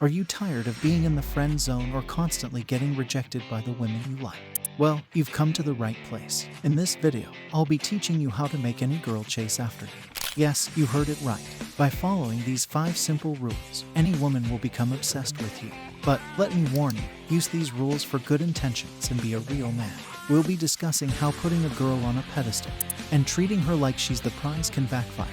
Are you tired of being in the friend zone or constantly getting rejected by the women you like? Well, you've come to the right place. In this video, I'll be teaching you how to make any girl chase after you. Yes, you heard it right. By following these 5 simple rules, any woman will become obsessed with you. But let me warn you, use these rules for good intentions and be a real man. We'll be discussing how putting a girl on a pedestal and treating her like she's the prize can backfire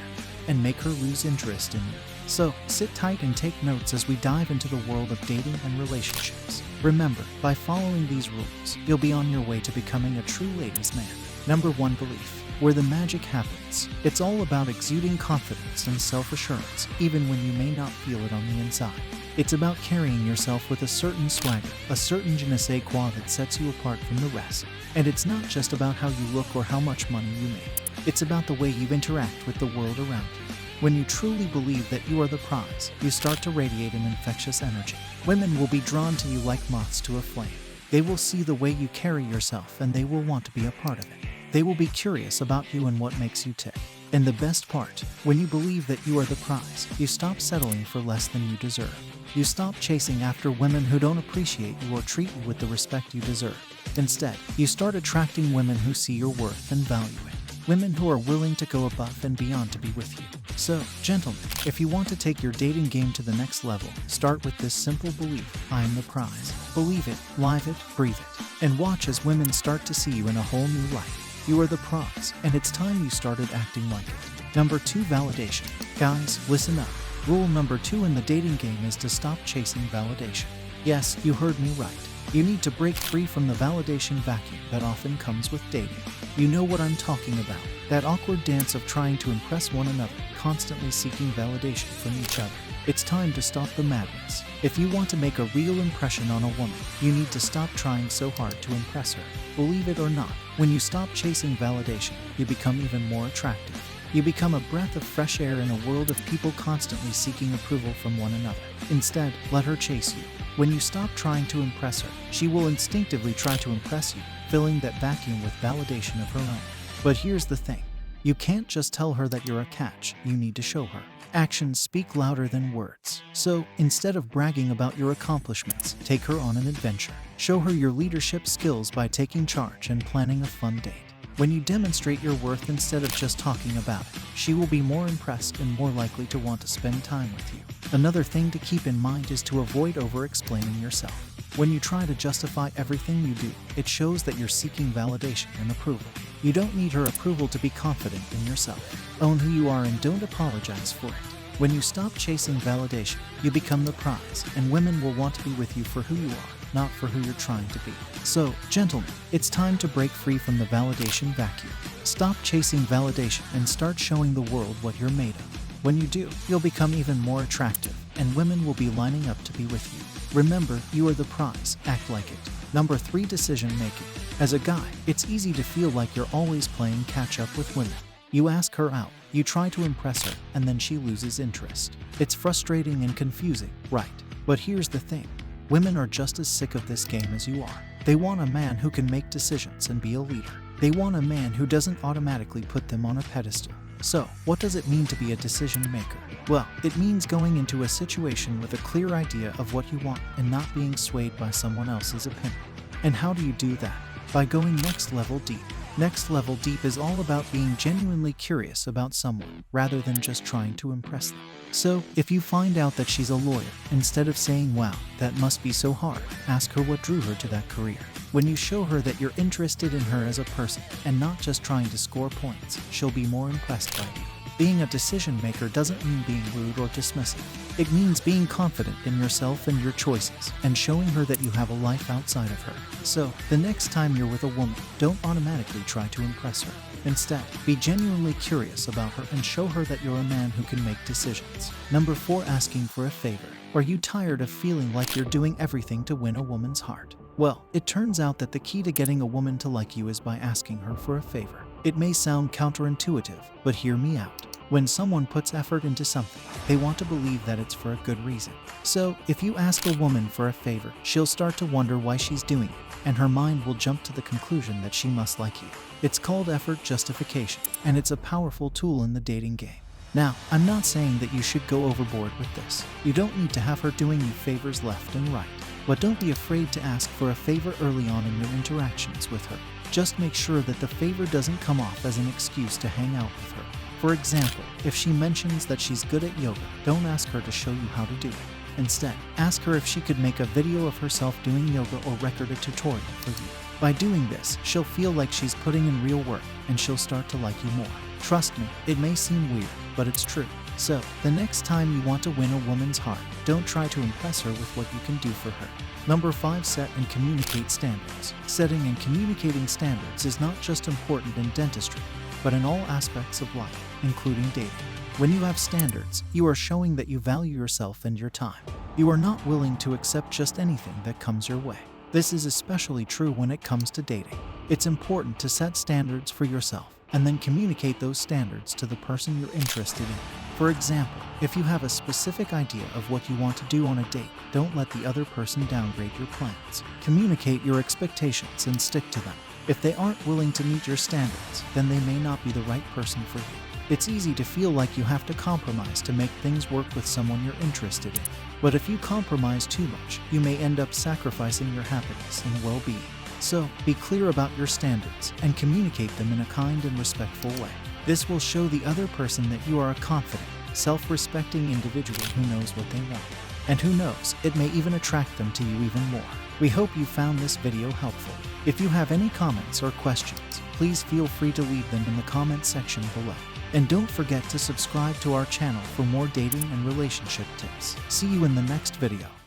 and make her lose interest in you. So, sit tight and take notes as we dive into the world of dating and relationships. Remember, by following these rules, you'll be on your way to becoming a true ladies' man. Number 1, belief. Where the magic happens. It's all about exuding confidence and self-assurance, even when you may not feel it on the inside. It's about carrying yourself with a certain swagger, a certain je ne sais quoi that sets you apart from the rest. And it's not just about how you look or how much money you make. It's about the way you interact with the world around you. When you truly believe that you are the prize, you start to radiate an infectious energy. Women will be drawn to you like moths to a flame. They will see the way you carry yourself and they will want to be a part of it. They will be curious about you and what makes you tick. And the best part, when you believe that you are the prize, you stop settling for less than you deserve. You stop chasing after women who don't appreciate you or treat you with the respect you deserve. Instead, you start attracting women who see your worth and value it. Women who are willing to go above and beyond to be with you. So, gentlemen, if you want to take your dating game to the next level, start with this simple belief: I am the prize. Believe it, live it, breathe it, and watch as women start to see you in a whole new light. You are the prize, and it's time you started acting like it. Number 2, validation. Guys, listen up. Rule number 2 in the dating game is to stop chasing validation. Yes, you heard me right. You need to break free from the validation vacuum that often comes with dating. You know what I'm talking about. That awkward dance of trying to impress one another, constantly seeking validation from each other. It's time to stop the madness. If you want to make a real impression on a woman, you need to stop trying so hard to impress her. Believe it or not, when you stop chasing validation, you become even more attractive. You become a breath of fresh air in a world of people constantly seeking approval from one another. Instead, let her chase you. When you stop trying to impress her, she will instinctively try to impress you, filling that vacuum with validation of her own. But here's the thing. You can't just tell her that you're a catch, you need to show her. Actions speak louder than words. So, instead of bragging about your accomplishments, take her on an adventure. Show her your leadership skills by taking charge and planning a fun date. When you demonstrate your worth instead of just talking about it, she will be more impressed and more likely to want to spend time with you. Another thing to keep in mind is to avoid over-explaining yourself. When you try to justify everything you do, it shows that you're seeking validation and approval. You don't need her approval to be confident in yourself. Own who you are and don't apologize for it. When you stop chasing validation, you become the prize, and women will want to be with you for who you are, not for who you're trying to be. So, gentlemen, it's time to break free from the validation vacuum. Stop chasing validation and start showing the world what you're made of. When you do, you'll become even more attractive, and women will be lining up to be with you. Remember, you are the prize. Act like it. Number 3, decision making. As a guy, it's easy to feel like you're always playing catch up with women. You ask her out, you try to impress her, and then she loses interest. It's frustrating and confusing, right? But here's the thing. Women are just as sick of this game as you are. They want a man who can make decisions and be a leader. They want a man who doesn't automatically put them on a pedestal. So, what does it mean to be a decision maker? Well, it means going into a situation with a clear idea of what you want and not being swayed by someone else's opinion. And how do you do that? By going next level deep. Next level deep is all about being genuinely curious about someone, rather than just trying to impress them. So, if you find out that she's a lawyer, instead of saying, "Wow, that must be so hard," ask her what drew her to that career. When you show her that you're interested in her as a person, and not just trying to score points, she'll be more impressed by you. Being a decision maker doesn't mean being rude or dismissive. It means being confident in yourself and your choices, and showing her that you have a life outside of her. So, the next time you're with a woman, don't automatically try to impress her. Instead, be genuinely curious about her and show her that you're a man who can make decisions. Number 4, asking for a favor. Are you tired of feeling like you're doing everything to win a woman's heart? Well, it turns out that the key to getting a woman to like you is by asking her for a favor. It may sound counterintuitive, but hear me out. When someone puts effort into something, they want to believe that it's for a good reason. So, if you ask a woman for a favor, she'll start to wonder why she's doing it, and her mind will jump to the conclusion that she must like you. It's called effort justification, and it's a powerful tool in the dating game. Now, I'm not saying that you should go overboard with this. You don't need to have her doing you favors left and right. But don't be afraid to ask for a favor early on in your interactions with her. Just make sure that the favor doesn't come off as an excuse to hang out with her. For example, if she mentions that she's good at yoga, don't ask her to show you how to do it. Instead, ask her if she could make a video of herself doing yoga or record a tutorial for you. By doing this, she'll feel like she's putting in real work and she'll start to like you more. Trust me, it may seem weird, but it's true. So, the next time you want to win a woman's heart, don't try to impress her with what you can do for her. Number 5. Set and communicate standards. Setting and communicating standards is not just important in dentistry, but in all aspects of life, including dating. When you have standards, you are showing that you value yourself and your time. You are not willing to accept just anything that comes your way. This is especially true when it comes to dating. It's important to set standards for yourself and then communicate those standards to the person you're interested in. For example, if you have a specific idea of what you want to do on a date, don't let the other person downgrade your plans. Communicate your expectations and stick to them. If they aren't willing to meet your standards, then they may not be the right person for you. It's easy to feel like you have to compromise to make things work with someone you're interested in. But if you compromise too much, you may end up sacrificing your happiness and well-being. So, be clear about your standards and communicate them in a kind and respectful way. This will show the other person that you are a confident, self-respecting individual who knows what they want. And who knows, it may even attract them to you even more. We hope you found this video helpful. If you have any comments or questions, please feel free to leave them in the comment section below. And don't forget to subscribe to our channel for more dating and relationship tips. See you in the next video.